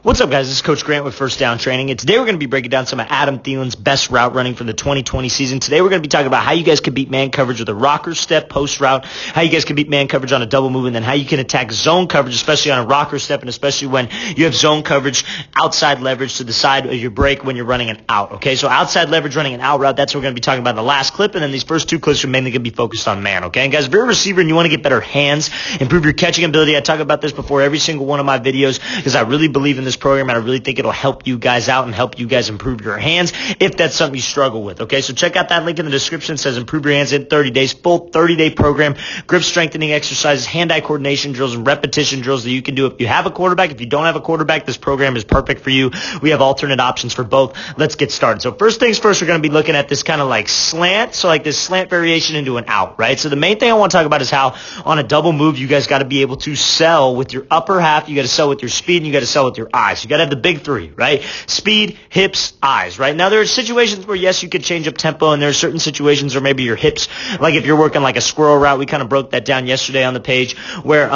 What's up, guys? This is Coach Grant with First Down Training, and today we're going to be breaking down some of Adam Thielen's best route running for the 2020 season. Today we're going to be talking about how you guys can beat man coverage with a rocker step post route, how you guys can beat man coverage on a double move, and then how you can attack zone coverage, especially on a rocker step, and especially when you have zone coverage, outside leverage to the side of your break when you're running an out, okay? So outside leverage running an out route, that's what we're going to be talking about in the last clip, and then these first two clips are mainly going to be focused on man, okay? And guys, if you're a receiver and you want to get better hands, improve your catching ability, I talk about this before every single one of my videos because I really believe in this program, and I really think it'll help you guys out and help you guys improve your hands if that's something you struggle with, okay? So check out that link in the description. It says improve your hands in 30 days, full 30-day program, grip strengthening exercises, hand-eye coordination drills, and repetition drills that you can do if you have a quarterback. If you don't have a quarterback, this program is perfect for you. We have alternate options for both. Let's get started. So first things first, we're going to be looking at this kind of like slant, so like this slant variation into an out, right? So the main thing I want to talk about is how on a double move, you guys got to be able to sell with your upper half, you got to sell with your speed, and you got to sell with your eyes. You got to have the big three, right? Speed, hips, eyes, right? Now, there are situations where, yes, you could change up tempo, and there are certain situations where maybe your hips, like if you're working like a squirrel route, we kind of broke that down yesterday on the page, where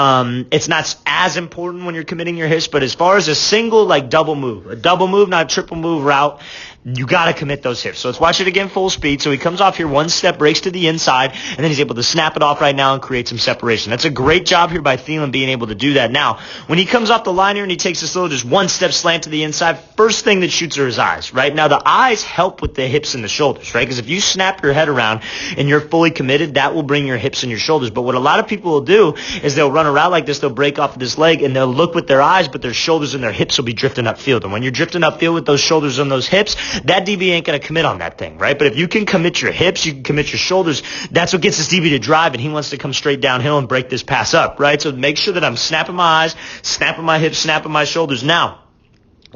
it's not as important when you're committing your hips, but as far as a single, like double move, a double move, not a triple move route, you got to commit those hips. So let's watch it again full speed. So he comes off here, one step, breaks to the inside, and then he's able to snap it off right now and create some separation. That's a great job here by Thielen being able to do that. Now, when he comes off the line here and he takes this little just one step slant to the inside, first thing that shoots are his eyes, right? Now, the eyes help with the hips and the shoulders, right? Because if you snap your head around and you're fully committed, that will bring your hips and your shoulders. But what a lot of people will do is they'll run a route like this, they'll break off of this leg, and they'll look with their eyes, but their shoulders and their hips will be drifting upfield. And when you're drifting upfield with those shoulders and those hips, that DB ain't going to commit on that thing, right? But if you can commit your hips, you can commit your shoulders, that's what gets this DB to drive, and he wants to come straight downhill and break this pass up, right? So make sure that I'm snapping my eyes, snapping my hips, snapping my shoulders. Now,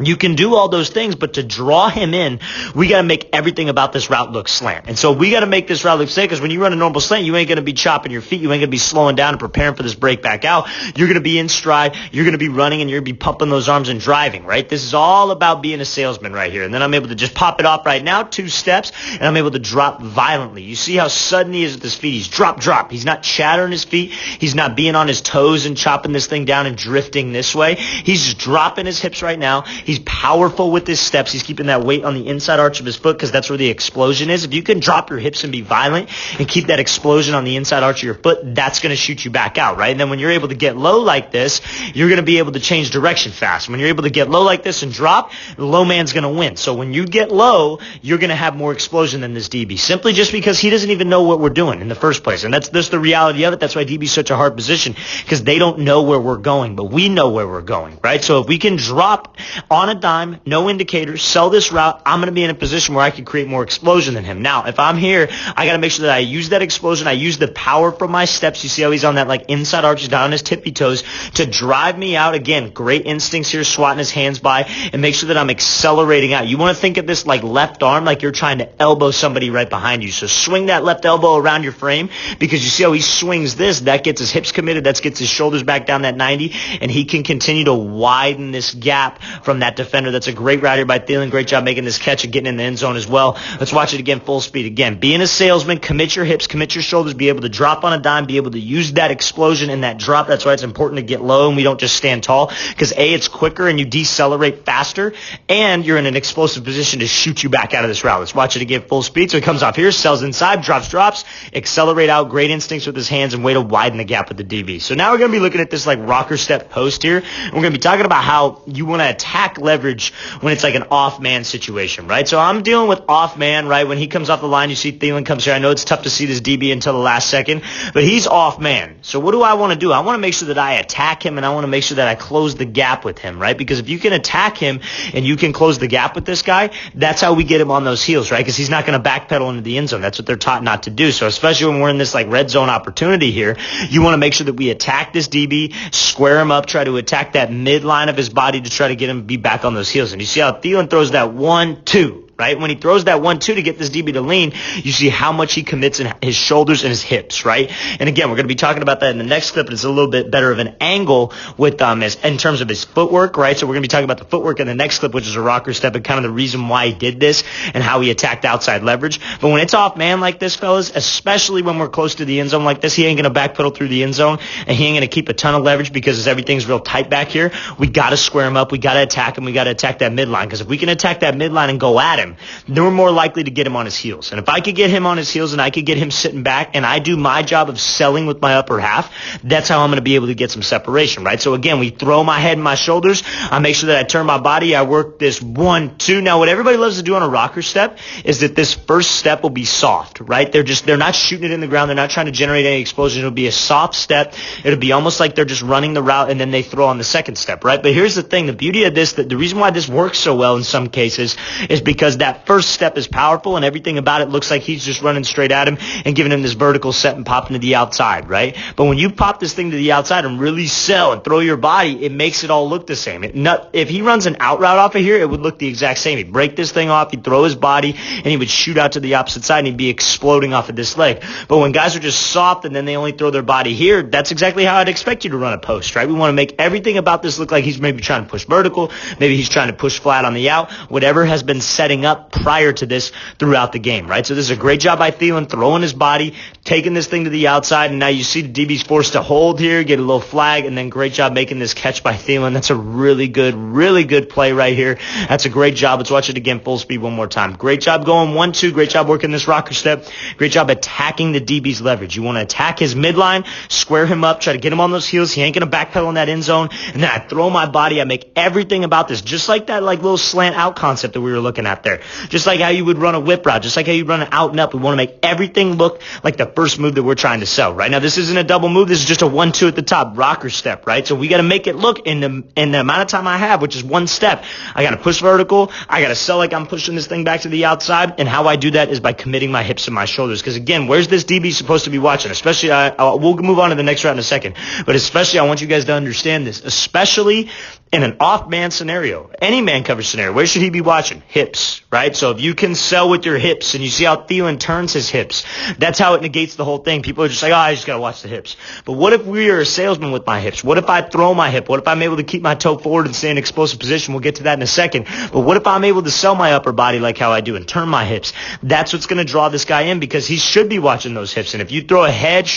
you can do all those things, but to draw him in, we got to make everything about this route look slant. And so we got to make this route look slant because when you run a normal slant, you ain't going to be chopping your feet. You ain't going to be slowing down and preparing for this break back out. You're going to be in stride. You're going to be running, and you're going to be pumping those arms and driving, right? This is all about being a salesman right here. And then I'm able to just pop it off right now, 2 steps, and I'm able to drop violently. You see how sudden he is with his feet. He's drop. He's not chattering his feet. He's not being on his toes and chopping this thing down and drifting this way. He's just dropping his hips right now. He's powerful with his steps. He's keeping that weight on the inside arch of his foot because that's where the explosion is. If you can drop your hips and be violent and keep that explosion on the inside arch of your foot, that's going to shoot you back out, right? And then when you're able to get low like this, you're going to be able to change direction fast. When you're able to get low like this and drop, the low man's going to win. So when you get low, you're going to have more explosion than this DB, simply just because he doesn't even know what we're doing in the first place. And that's the reality of it. That's why DB is such a hard position, because they don't know where we're going, but we know where we're going, right? So if we can drop on a dime, no indicators, sell this route, I'm going to be in a position where I can create more explosion than him. Now, if I'm here, I got to make sure that I use that explosion. I use the power from my steps. You see how he's on that like inside arch, down on his tippy toes to drive me out. Again, great instincts here, swatting his hands by, and make sure that I'm accelerating out. You want to think of this like left arm, like you're trying to elbow somebody right behind you. So swing that left elbow around your frame, because you see how he swings this. That gets his hips committed. That gets his shoulders back down that 90, and he can continue to widen this gap from that defender. That's a great route here by Thielen. Great job making this catch and getting in the end zone as well. Let's watch it again full speed. Again, being a salesman, commit your hips, commit your shoulders, be able to drop on a dime, be able to use that explosion in that drop. That's why it's important to get low and we don't just stand tall, because A, it's quicker and you decelerate faster, and you're in an explosive position to shoot you back out of this route. Let's watch it again full speed. So he comes off here, sells inside, drops, accelerate out, great instincts with his hands, and way to widen the gap with the DB. So now we're going to be looking at this like rocker step post here, and we're going to be talking about how you want to attack leverage when it's like an off man situation, right? So I'm dealing with off man, right? When he comes off the line, you see Thielen comes here. I know it's tough to see this DB until the last second, but he's off man. So what do I want to do? I want to make sure that I attack him, and I want to make sure that I close the gap with him, right? Because if you can attack him and you can close the gap with this guy, that's how we get him on those heels, right? Because he's not going to backpedal into the end zone. That's what they're taught not to do. So especially when we're in this like red zone opportunity here, you want to make sure that we attack this DB, square him up, try to attack that midline of his body to try to get him to be back on those heels. And you see how Thielen throws that 1-2, right? When he throws that 1-2 to get this DB to lean, you see how much he commits in his shoulders and his hips, right? And again, we're going to be talking about that in the next clip. It's a little bit better of an angle with in terms of his footwork, right? So we're going to be talking about the footwork in the next clip, which is a rocker step, and kind of the reason why he did this and how he attacked outside leverage. But when it's off man like this, fellas, especially when we're close to the end zone like this, he ain't going to backpedal through the end zone, and he ain't going to keep a ton of leverage because everything's real tight back here. We got to square him up. We got to attack him. We got to attack that midline, because if we can attack that midline and go at him, then we're more likely to get him on his heels. And if I could get him on his heels and I could get him sitting back and I do my job of selling with my upper half, that's how I'm going to be able to get some separation, right? So again, we throw my head and my shoulders. I make sure that I turn my body. I work this 1-2. Now, what everybody loves to do on a rocker step is that this first step will be soft, right? They're not shooting it in the ground. They're not trying to generate any explosion. It'll be a soft step. It'll be almost like they're just running the route and then they throw on the second step, right? But here's the thing. The beauty of this, the reason why this works so well in some cases is because that first step is powerful and everything about it looks like he's just running straight at him and giving him this vertical set and popping to the outside, right? But when you pop this thing to the outside and really sell and throw your body, it makes it all look the same. If he runs an out route off of here, it would look the exact same. He'd break this thing off, he'd throw his body, and he would shoot out to the opposite side, and he'd be exploding off of this leg. But when guys are just soft and then they only throw their body here, that's exactly how I'd expect you to run a post, right? We want to make everything about this look like he's maybe trying to push vertical, maybe he's trying to push flat on the out, whatever has been setting up prior to this throughout the game, right? So this is a great job by Thielen, throwing his body, taking this thing to the outside, and now you see the DB's forced to hold here, get a little flag, and then great job making this catch by Thielen. That's a really good play right here. That's a great job. Let's watch it again full speed one more time. Great job going 1-2. Great job working this rocker step. Great job attacking the DB's leverage. You want to attack his midline, square him up, try to get him on those heels. He ain't going to backpedal in that end zone. And then I throw my body. I make everything about this, just like that little slant out concept that we were looking at there. Just like how you would run a whip route, just like how you run an out and up. We want to make everything look like the first move that we're trying to sell. Right now, this isn't a double move. This is just a 1-2 at the top, rocker step, right? So we got to make it look in the amount of time I have, which is one step. I got to push vertical. I got to sell like I'm pushing this thing back to the outside. And how I do that is by committing my hips and my shoulders. Because again, where's this DB supposed to be watching? Especially, we'll move on to the next route in a second. But especially, I want you guys to understand this. Especially in an off-man scenario, any man coverage scenario, where should he be watching? Hips, right? So if you can sell with your hips, and you see how Thielen turns his hips, that's how it negates the whole thing. People are just like, I just got to watch the hips. But what if we are a salesman with my hips? What if I throw my hip? What if I'm able to keep my toe forward and stay in explosive position? We'll get to that in a second. But what if I'm able to sell my upper body like how I do and turn my hips? That's what's going to draw this guy in, because he should be watching those hips. And if you throw a head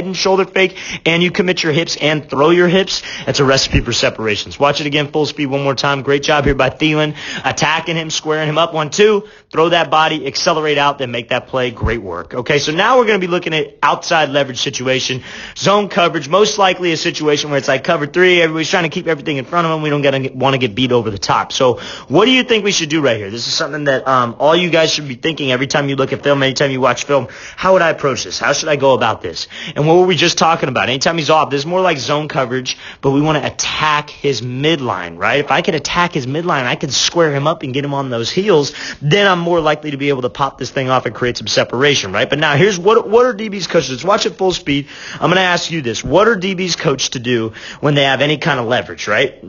and shoulder fake, and you commit your hips and throw your hips, that's a recipe for separations. Watch it again full speed one more time. Great job here by Thielen, attacking him, squaring him up 1-2, throw that body, accelerate out, then make that play. Great work. Okay, so now we're going to be looking at outside leverage situation, zone coverage, most likely a situation where it's like cover 3, everybody's trying to keep everything in front of them. We don't want to get beat over the top. So what do you think we should do right here? This is something that all you guys should be thinking every time you look at film, anytime you watch film. How would I approach this? How should I go about this? And what were we just talking about? Anytime he's off, this is more like zone coverage, but we want to attack his midline, right? If I could attack his midline, I could square him up and get him on those heels, then I'm more likely to be able to pop this thing off and create some separation, right? But now here's what are DB's coached? Let's watch it full speed. I'm going to ask you this. What are DB's coached to do when they have any kind of leverage, right?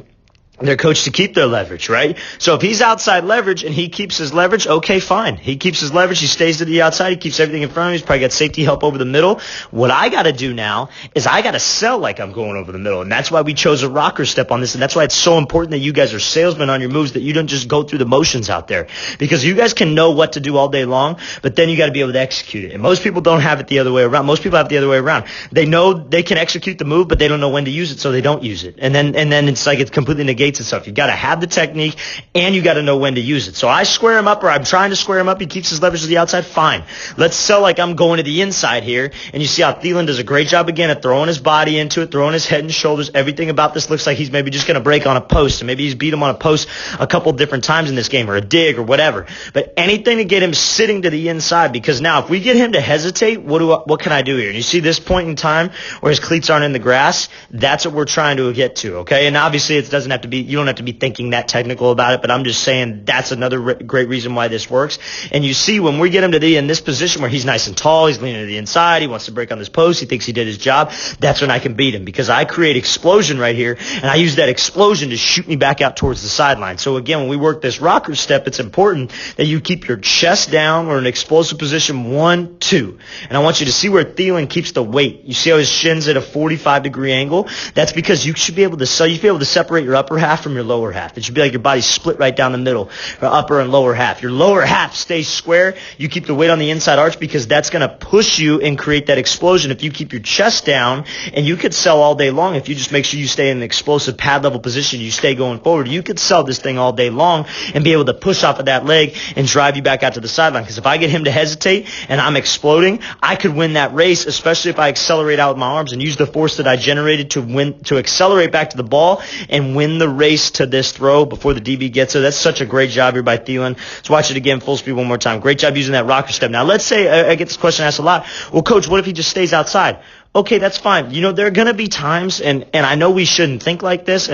They're coached to keep their leverage, right? So if he's outside leverage and he keeps his leverage, okay, fine. He keeps his leverage. He stays to the outside. He keeps everything in front of him. He's probably got safety help over the middle. What I got to do now is I got to sell like I'm going over the middle. And that's why we chose a rocker step on this. And that's why it's so important that you guys are salesmen on your moves, that you don't just go through the motions out there. Because you guys can know what to do all day long, but then you got to be able to execute it. And most people don't have it the other way around. Most people have it the other way around. They know they can execute the move, but they don't know when to use it, so they don't use it. And then it's like it completely negates itself. You got to have the technique, and you got to know when to use it. So I square him up, or I'm trying to square him up. He keeps his leverage to the outside. Fine. Let's sell like I'm going to the inside here. And you see how Thielen does a great job again at throwing his body into it, throwing his head and shoulders. Everything about this looks like he's maybe just going to break on a post, and maybe he's beat him on a post a couple different times in this game, or a dig or whatever. But anything to get him sitting to the inside, because now if we get him to hesitate, what can I do here? And you see this point in time where his cleats aren't in the grass? That's what we're trying to get to, okay? And obviously it doesn't have to be don't have to be thinking that technical about it, but I'm just saying that's another great reason why this works. And you see when we get him in this position where he's nice and tall, he's leaning to the inside, he wants to break on this post, he thinks he did his job, that's when I can beat him because I create explosion right here, and I use that explosion to shoot me back out towards the sideline. So again, when we work this rocker step, it's important that you keep your chest down or an explosive position 1, 2. And I want you to see where Thielen keeps the weight. You see how his shin's at a 45-degree angle? That's because you should be able to separate your upper half from your lower half. It should be like your body's split right down the middle, upper and lower half. Your lower half stays square. You keep the weight on the inside arch because that's going to push you and create that explosion. If you keep your chest down, and you could sell all day long if you just make sure you stay in an explosive pad level position, you stay going forward, you could sell this thing all day long and be able to push off of that leg and drive you back out to the sideline. Because if I get him to hesitate and I'm exploding, I could win that race, especially if I accelerate out with my arms and use the force that I generated to accelerate back to the ball and win the race to this throw before the DB gets there. That's such a great job here by Thielen. Let's watch it again, full speed one more time. Great job using that rocker step. Now, let's say I get this question asked a lot. Well, Coach, what if he just stays outside? Okay, that's fine. You know, there are going to be times, and I know we shouldn't think like this,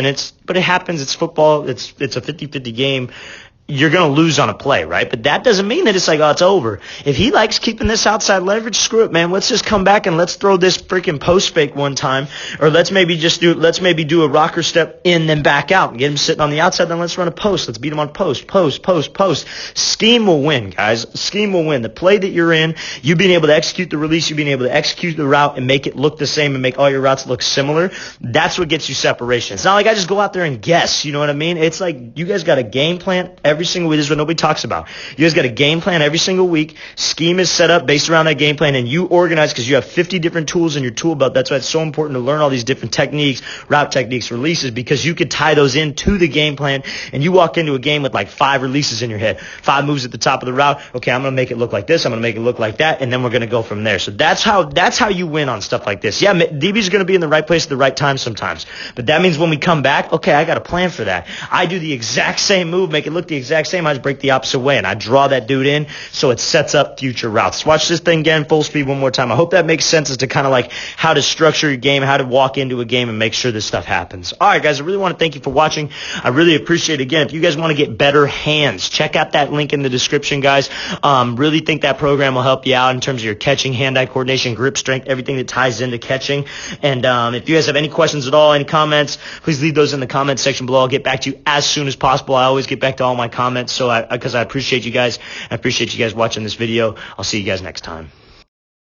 but it happens. It's football. It's a 50-50 game. You're going to lose on a play, right? But that doesn't mean that it's like, oh, it's over. If he likes keeping this outside leverage, screw it, man. Let's just come back and let's throw this freaking post fake one time. Or let's maybe do a rocker step in, then back out and get him sitting on the outside. Then let's run a post. Let's beat him on post. Scheme will win, guys. Scheme will win. The play that you're in, you being able to execute the release, you being able to execute the route and make it look the same and make all your routes look similar. That's what gets you separation. It's not like I just go out there and guess. You know what I mean? It's like you guys got a game plan every single week. This is what nobody talks about. You guys got a game plan every single week. Scheme is set up based around that game plan, and you organize because you have 50 different tools in your tool belt. That's why it's so important to learn all these different techniques, route techniques, releases, because you could tie those into the game plan, and you walk into a game with like 5 releases in your head, 5 moves at the top of the route. Okay, I'm going to make it look like this. I'm going to make it look like that, and then we're going to go from there. So that's how you win on stuff like this. Yeah, DB's going to be in the right place at the right time sometimes, but that means when we come back, okay, I got a plan for that. I do the exact same move, make it look the exact same. I just break the opposite way, and I draw that dude in so it sets up future routes. Watch this thing again, full speed one more time. I hope that makes sense as to kind of like how to structure your game, how to walk into a game and make sure this stuff happens. All right, guys, I really want to thank you for watching. I really appreciate it. Again, if you guys want to get better hands, check out that link in the description, guys. Really think that program will help you out in terms of your catching, hand-eye coordination, grip strength, everything that ties into catching. And if you guys have any questions at all, any comments, please leave those in the comment section below. I'll get back to you as soon as possible. I always get back to all my comments, because I appreciate you guys. I appreciate you guys watching this video. I'll see you guys next time.